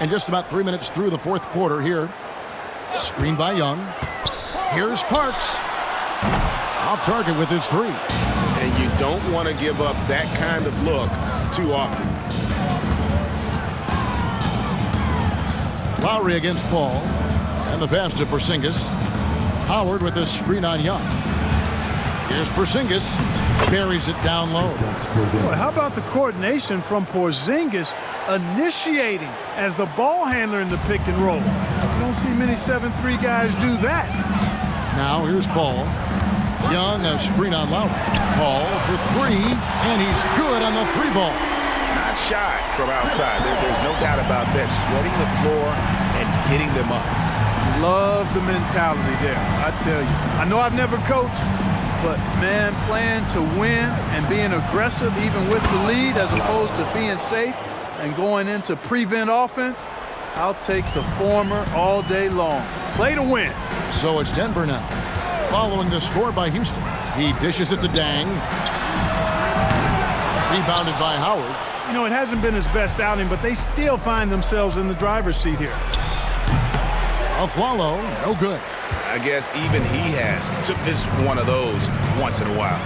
And just about 3 minutes through the fourth quarter here. Screen by Young. Here's Parks. Off target with his three. And you don't want to give up that kind of look too often. Lowry against Paul. And the pass to Porzingis. Howard with a screen on Young. Here's Porzingis. Buries it down low. Boy, how about the coordination from Porzingis initiating as the ball handler in the pick and roll? You don't see many 7-3 guys do that. Now here's Paul. Young, a screen on Lowry. Paul for three, and he's good on the three ball. Not shy from outside. There's no doubt about that. Spreading the floor and getting them up. Love the mentality there, I tell you. I know I've never coached, but, man, playing to win and being aggressive even with the lead as opposed to being safe and going into prevent offense, I'll take the former all day long. Play to win. So it's Denver now. Following the score by Houston. He dishes it to Dang. Rebounded by Howard. You know, it hasn't been his best outing, but they still find themselves in the driver's seat here. Afflalo, no good. I guess even he has to miss one of those once in a while.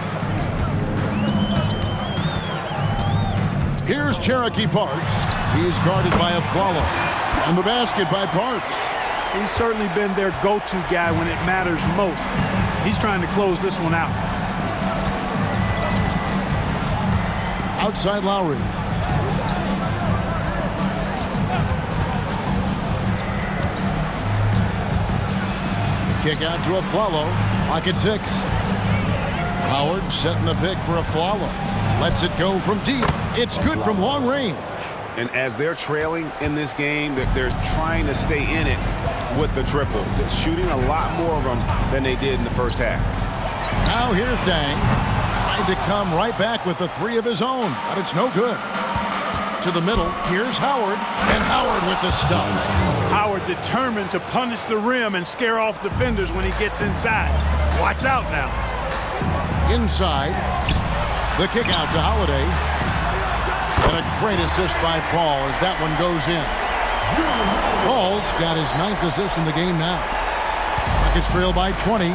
Here's Cherokee Parks. He's guarded by Afflalo. And the basket by Parks. He's certainly been their go-to guy when it matters most. He's trying to close this one out. Outside Lowry. Kick out to Afflalo. Pocket six. Howard setting the pick for Afflalo. Lets it go from deep. It's good from long range. And as they're trailing in this game, they're trying to stay in it with the triple. They're shooting a lot more of them than they did in the first half. Now here's Dang. Trying to come right back with the three of his own, but it's no good. To the middle, here's Howard, and Howard with the stuff. Howard determined to punish the rim and scare off defenders when he gets inside. Watch out now. Inside, the kick out to Holiday. And a great assist by Paul as that one goes in. Paul's got his 9th assist in the game now. Rockets trail by 20.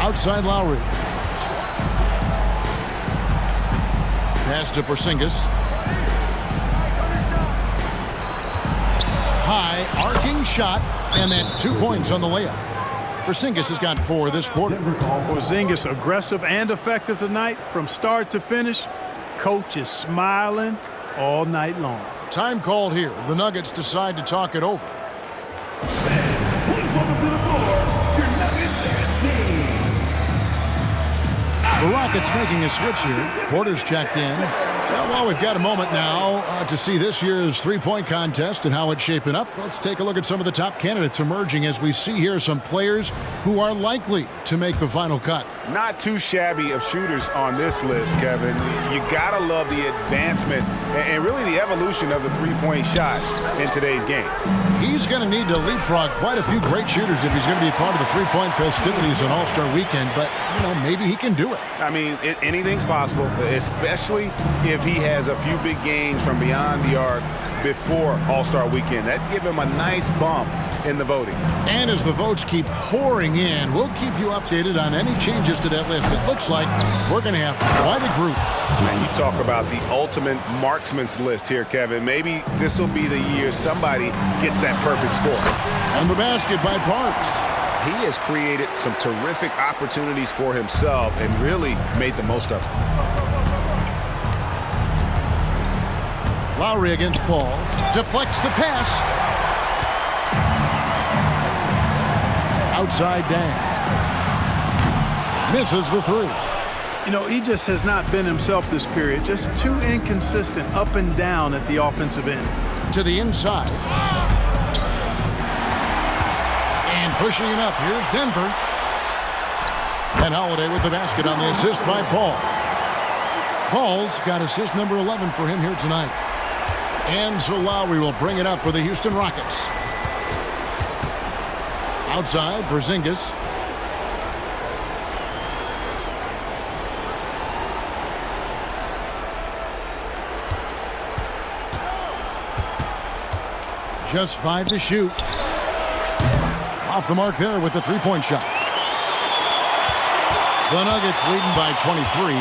Outside Lowry. Pass to Porzingis. High arcing shot, and that's 2 points on the layup. Porzingis has got 4 this quarter. Porzingis aggressive and effective tonight from start to finish. Coach is smiling all night long. Time called here. The Nuggets decide to talk it over. The Rockets making a switch here. Porter's checked in. Well, we've got a moment now to see this year's three-point contest and how it's shaping up. Let's take a look at some of the top candidates emerging as we see here some players who are likely to make the final cut. Not too shabby of shooters on this list, Kevin. You gotta love the advancement and really the evolution of the three-point shot in today's game. He's going to need to leapfrog quite a few great shooters if he's going to be a part of the three-point festivities on All-Star Weekend, but, you know, maybe he can do it. I mean, anything's possible, especially if he has a few big games from beyond the arc before All-Star Weekend. That'd give him a nice bump in the voting. And as the votes keep pouring in, we'll keep you updated on any changes to that list. It looks like we're going to have quite a group. And you talk about the ultimate marksman's list here, Kevin. Maybe this will be the year somebody gets that perfect score. And the basket by Parks. He has created some terrific opportunities for himself and really made the most of it. Lowry against Paul. Deflects the pass. Outside Dang. Misses the three. You know, he just has not been himself this period. Just too inconsistent up and down at the offensive end. To the inside. And pushing it up. Here's Denver. And Holiday with the basket on the assist by Paul. Paul's got assist number 11 for him here tonight. And so Lowry will bring it up for the Houston Rockets. Outside, Porzingis. Just 5 to shoot. Off the mark there with the three-point shot. The Nuggets leading by 23.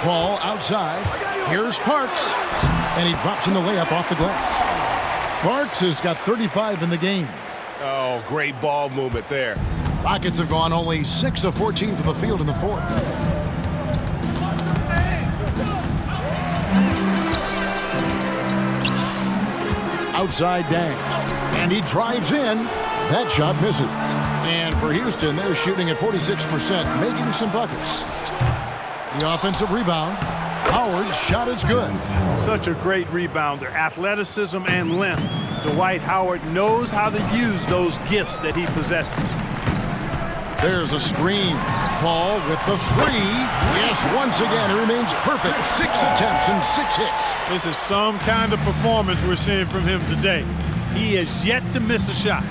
Ball outside. Here's Parks. And he drops in the layup off the glass. Parks has got 35 in the game. Oh, great ball movement there. Rockets have gone only 6 of 14 from the field in the fourth. Outside Dang. And he drives in. That shot misses. And for Houston, they're shooting at 46%, making some buckets. The offensive rebound. Howard's shot is good. Such a great rebounder. Athleticism and length. Dwight Howard knows how to use those gifts that he possesses. There's a screen. Paul with the three. Yes, once again, it remains perfect. 6 attempts and 6 hits. This is some kind of performance we're seeing from him today. He has yet to miss a shot.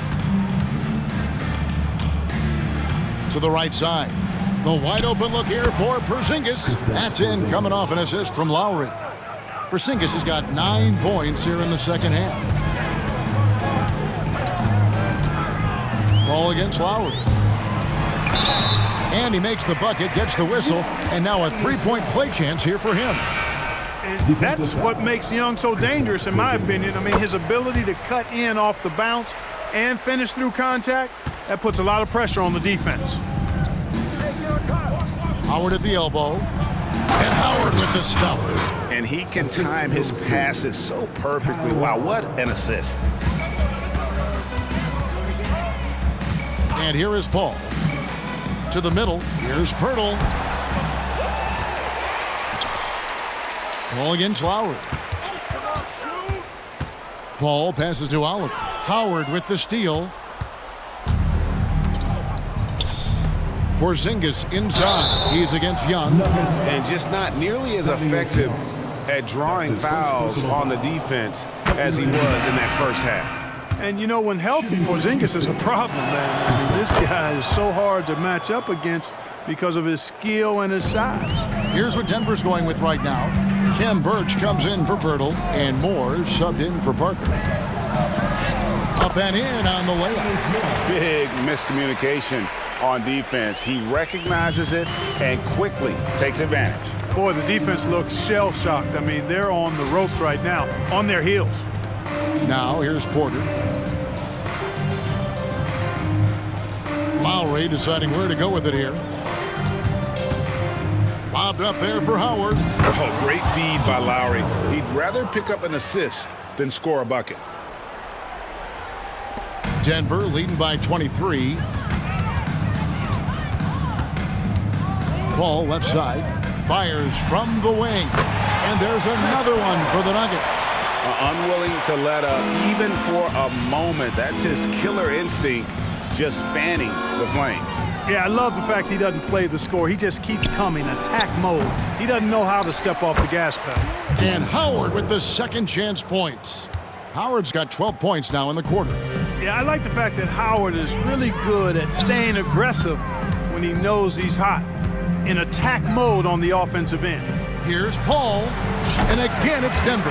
To the right side. The wide open look here for Porzingis. That's in, coming off an assist from Lowry. Porzingis has got 9 points here in the second half. Ball against Lowry. And he makes the bucket, gets the whistle, and now a three-point play chance here for him. And that's what makes Young so dangerous, in my opinion. I mean, his ability to cut in off the bounce and finish through contact, that puts a lot of pressure on the defense. Howard at the elbow. And Howard with the stuff. And he can time his passes so perfectly. Wow, what an assist. And here is Paul. To the middle. Here's Pirtle. Ball against Lowry. Paul passes to Oliver. Howard with the steal. Porzingis inside. He's against Young. And just not nearly as effective at drawing fouls on the defense as he was in that first half. And, you know, when healthy, Porzingis is a problem, man. I mean, this guy is so hard to match up against because of his skill and his size. Here's what Denver's going with right now. Khem Birch comes in for Pirtle, and Moore subbed in for Parker. Up and in on the layup. Big miscommunication on defense. He recognizes it and quickly takes advantage. Boy, the defense looks shell-shocked. I mean, they're on the ropes right now, on their heels. Now here's Porter. Lowry deciding where to go with it here. Lobbed up there for Howard. Oh, great feed by Lowry. He'd rather pick up an assist than score a bucket. Denver leading by 23. Paul left side. Fires from the wing. And there's another one for the Nuggets. Unwilling to let up even for a moment. That's his killer instinct, just fanning the flames. Yeah, I love the fact he doesn't play the score. He just keeps coming, attack mode. He doesn't know how to step off the gas pedal. And Howard with the second chance points. Howard's got 12 points now in the quarter. Yeah, I like the fact that Howard is really good at staying aggressive when he knows he's hot, in attack mode on the offensive end. Here's Paul, and again it's Denver.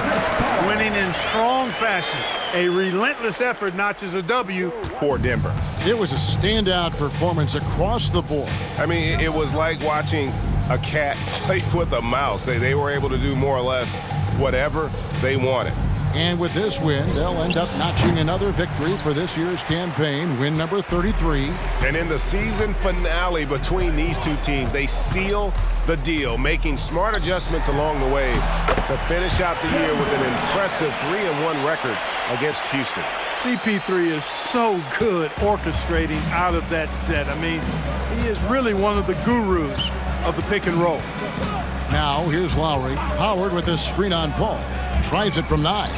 Winning in strong fashion. A relentless effort notches a W for Denver. It was a standout performance across the board. I mean, it was like watching a cat play with a mouse. They were able to do more or less whatever they wanted. And with this win, they'll end up notching another victory for this year's campaign, win number 33. And in the season finale between these two teams, they seal the deal, making smart adjustments along the way to finish out the year with an impressive 3-1 record against Houston. CP3 is so good orchestrating out of that set. I mean, he is really one of the gurus of the pick and roll. Now, here's Lowry. Howard with his screen on Paul. Tries it from 9.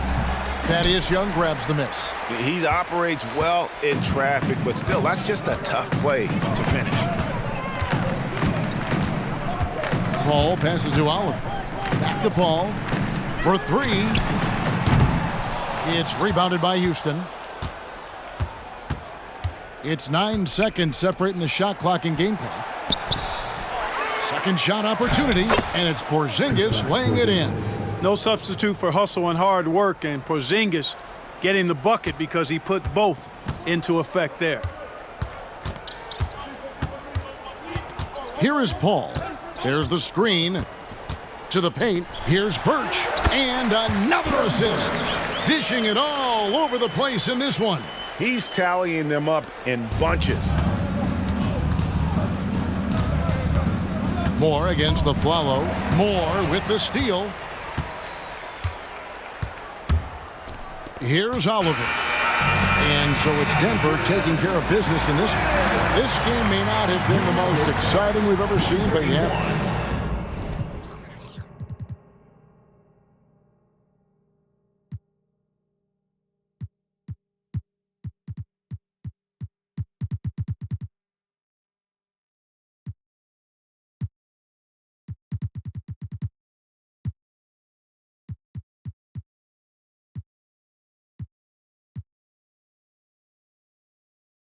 Thaddeus Young grabs the miss. He operates well in traffic, but still, that's just a tough play to finish. Paul passes to Oliver. Back to Paul for 3. It's rebounded by Houston. It's 9 seconds separating the shot clock and game clock. Second shot opportunity, and it's Porzingis laying it in. No substitute for hustle and hard work, and Porzingis getting the bucket because he put both into effect there. Here is Paul. There's the screen. To the paint. Here's Birch. And another assist. Dishing it all over the place in this one. He's tallying them up in bunches. Moore against the Flalo. Moore with the steal. Here's Oliver. And so it's Denver taking care of business in this one. This game may not have been the most exciting we've ever seen, but yeah,